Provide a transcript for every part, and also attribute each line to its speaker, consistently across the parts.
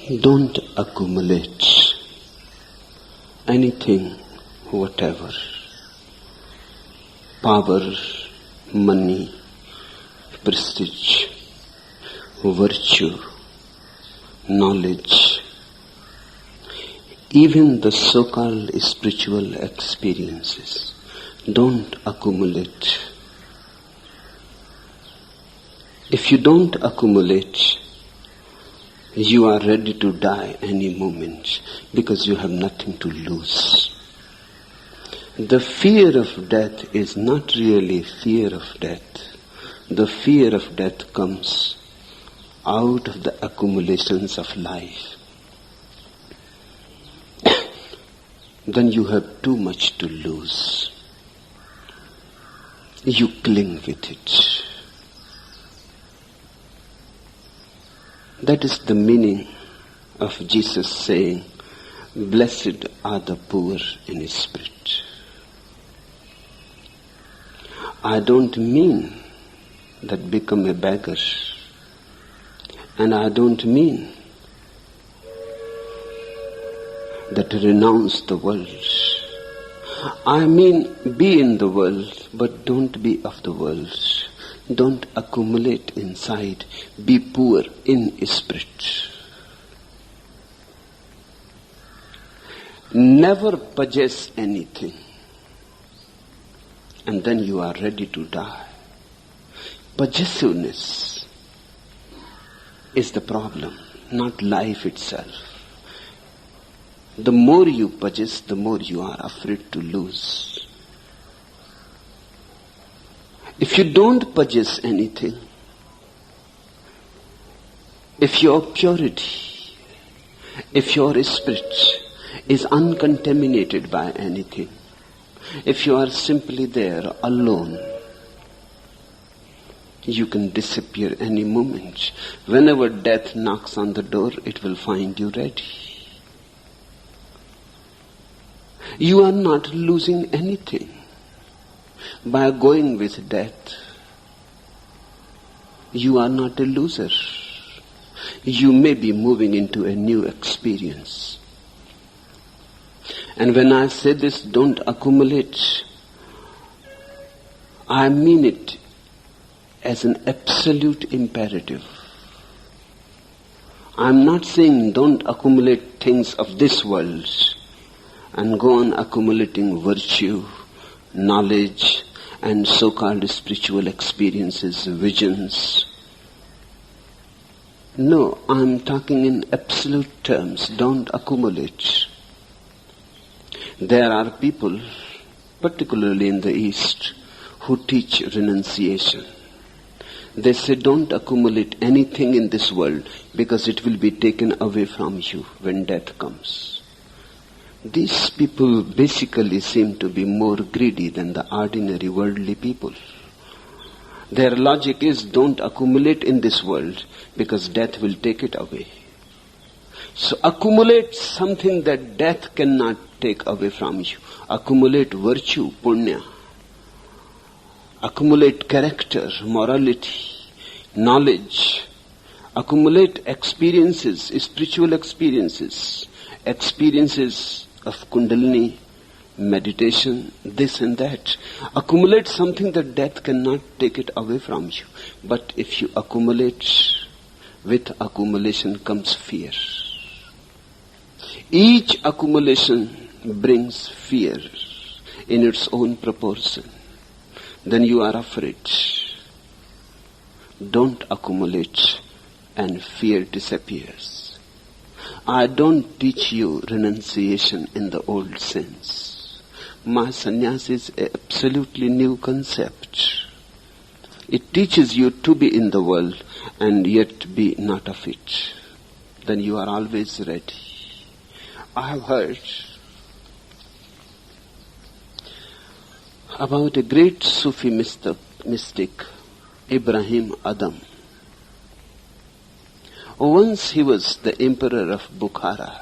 Speaker 1: Don't accumulate anything, whatever. Power, money, prestige, virtue, knowledge, even the so-called spiritual experiences. Don't accumulate. If you don't accumulate, you are ready to die any moment because you have nothing to lose. The fear of death is not really fear of death. The fear of death comes out of the accumulations of life. Then you have too much to lose. You cling with it. That is the meaning of Jesus saying, "Blessed are the poor in spirit." I don't mean that become a beggar. And I don't mean that renounce the world. I mean be in the world, but don't be of the world. Don't accumulate inside. Be poor in spirit. Never possess anything. And then you are ready to die. Possessiveness is the problem, not life itself. The more you possess, the more you are afraid to lose. If you don't possess anything, if your purity, if your spirit is uncontaminated by anything, if you are simply there alone, you can disappear any moment. Whenever death knocks on the door, it will find you ready. You are not losing anything by going with death. You are not a loser. You may be moving into a new experience. And when I say this, don't accumulate, I mean it as an absolute imperative. I'm not saying don't accumulate things of this world and go on accumulating virtue, knowledge, and so-called spiritual experiences, visions. No, I'm talking in absolute terms. Don't accumulate. There are people, particularly in the East, who teach renunciation. They say don't accumulate anything in this world because it will be taken away from you when death comes. These people basically seem to be more greedy than the ordinary worldly people. Their logic is don't accumulate in this world because death will take it away. So accumulate something that death cannot take away from you. Accumulate virtue, punya. Accumulate character, morality, knowledge. Accumulate experiences, spiritual experiences, experiences of kundalini, meditation, this and that. Accumulate something that death cannot take it away from you. But if you accumulate, with accumulation comes fear. Each accumulation brings fear in its own proportion. Then you are afraid. Don't accumulate and fear disappears. I don't teach you renunciation in the old sense. My sannyas is an absolutely new concept. It teaches you to be in the world and yet be not of it. Then you are always ready. I have heard about a great Sufi mystic, Ibrahim Adam. Once he was the emperor of Bukhara.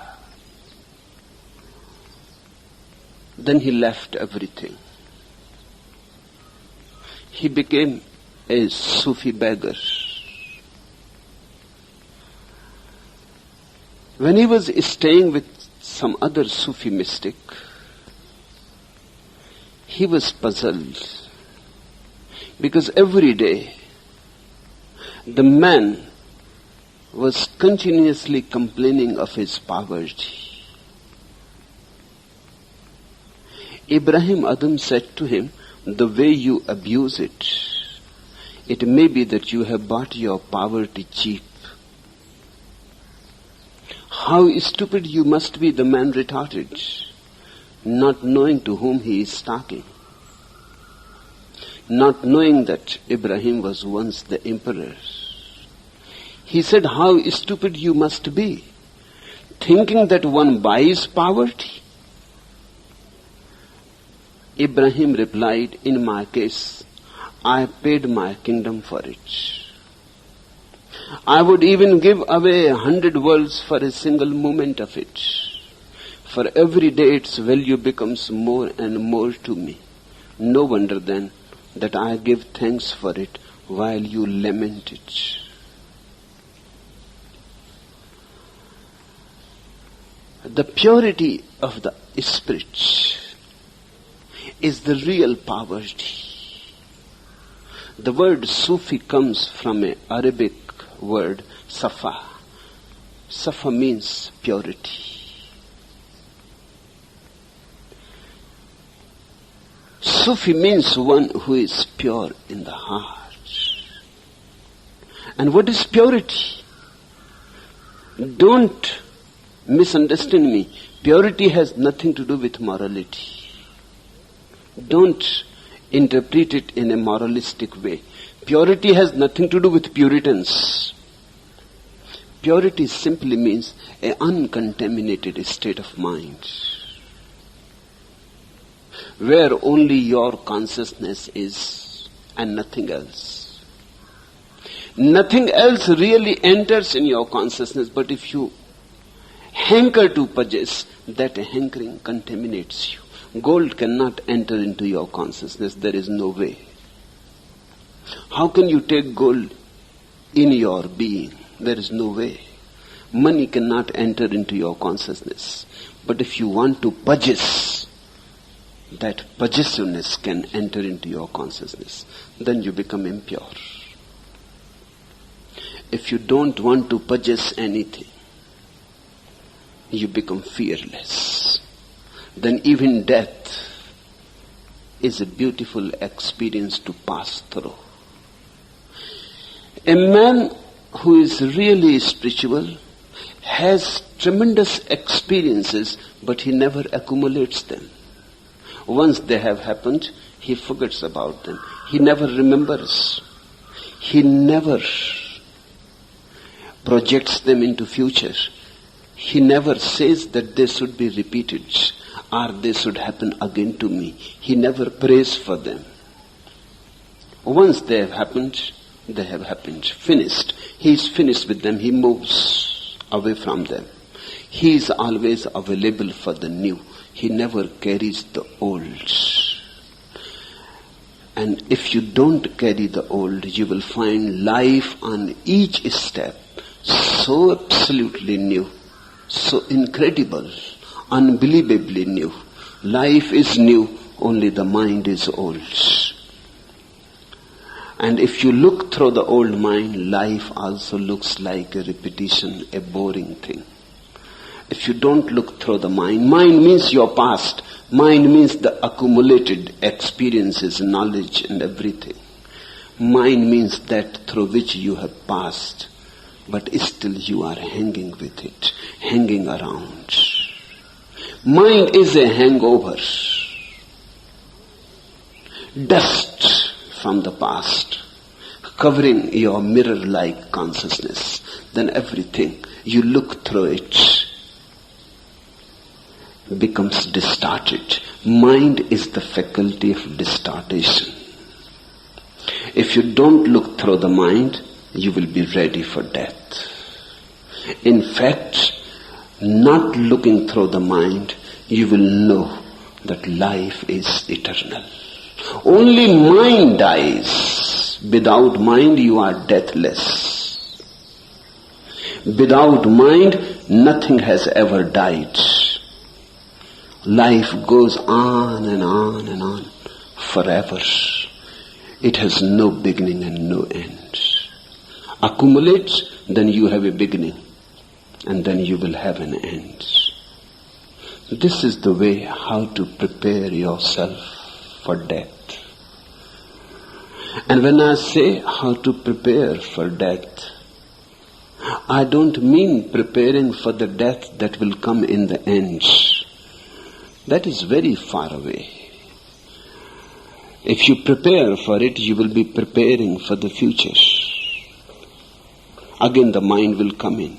Speaker 1: Then he left everything. He became a Sufi beggar. When he was staying with some other Sufi mystic, he was puzzled because every day the man was continuously complaining of his poverty. Ibrahim Adam said to him, the way you abuse it, it may be that you have bought your poverty cheap. How stupid you must be, the man retorted, not knowing to whom he is talking, not knowing that Ibrahim was once the emperor. He said, how stupid you must be, thinking that one buys poverty. Ibrahim replied, in my case, I paid my kingdom for it. I would even give away 100 worlds for a single moment of it. For every day its value becomes more and more to me. No wonder then that I give thanks for it while you lament it. The purity of the spirit is the real poverty. The word Sufi comes from an Arabic word, Safa. Safa means purity. Sufi means one who is pure in the heart. And what is purity? Don't misunderstand me. Purity has nothing to do with morality. Don't interpret it in a moralistic way. Purity has nothing to do with Puritans. Purity simply means an uncontaminated state of mind, where only your consciousness is and nothing else. Nothing else really enters in your consciousness, but if you hanker to possess, that hankering contaminates you. Gold cannot enter into your consciousness. There is no way. How can you take gold in your being? There is no way. Money cannot enter into your consciousness. But if you want to possess, that possessiveness can enter into your consciousness. Then you become impure. If you don't want to possess anything, you become fearless. Then even death is a beautiful experience to pass through. A man who is really spiritual has tremendous experiences, but he never accumulates them. Once they have happened, he forgets about them. He never remembers. He never projects them into future. He never says that they should be repeated or they should happen again to me. He never prays for them. Once they have happened, they have happened. Finished. He is finished with them. He moves away from them. He is always available for the new. He never carries the old. And if you don't carry the old, you will find life on each step so absolutely new, so incredible, unbelievably new. Life is new, only the mind is old. And if you look through the old mind, life also looks like a repetition, a boring thing. If you don't look through the mind means your past. Mind means the accumulated experiences, knowledge and everything. Mind means that through which you have passed, but still you are hanging with it, hanging around. Mind is a hangover. Dust from the past, covering your mirror-like consciousness. Then everything, you look through it, becomes distorted. Mind is the faculty of distortion. If you don't look through the mind, you will be ready for death. In fact, not looking through the mind, you will know that life is eternal. Only mind dies. Without mind, you are deathless. Without mind, nothing has ever died. Life goes on and on and on forever. It has no beginning and no end. Accumulate, then you have a beginning, and then you will have an end. This is the way how to prepare yourself for death. And when I say how to prepare for death, I don't mean preparing for the death that will come in the end. That is very far away. If you prepare for it, you will be preparing for the future. Again the mind will come in.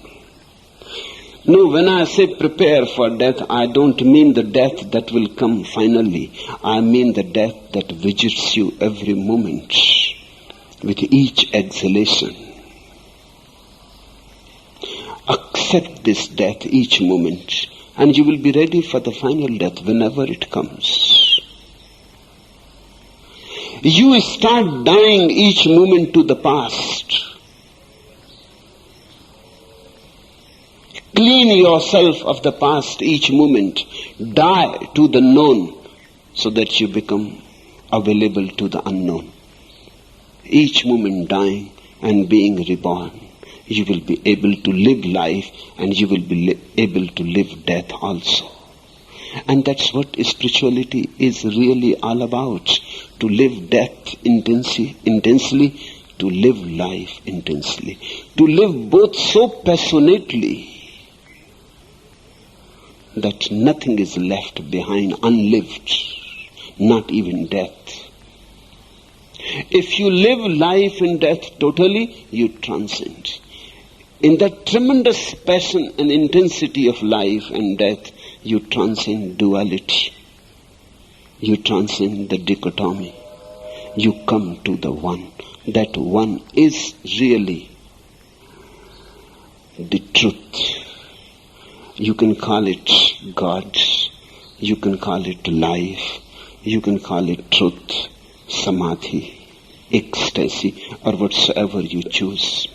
Speaker 1: No, when I say prepare for death, I don't mean the death that will come finally. I mean the death that visits you every moment with each exhalation. Accept this death each moment, and you will be ready for the final death whenever it comes. You start dying each moment to the past. Clean yourself of the past each moment. Die to the known so that you become available to the unknown. Each moment dying and being reborn. You will be able to live life, and you will be able to live death also. And that's what spirituality is really all about. To live death intensely, to live life intensely. To live both so passionately that nothing is left behind unlived, not even death. If you live life and death totally, you transcend. In that tremendous passion and intensity of life and death, you transcend duality. You transcend the dichotomy. You come to the one. That one is really the truth. You can call it God. You can call it life. You can call it truth, samadhi, ecstasy, or whatsoever you choose.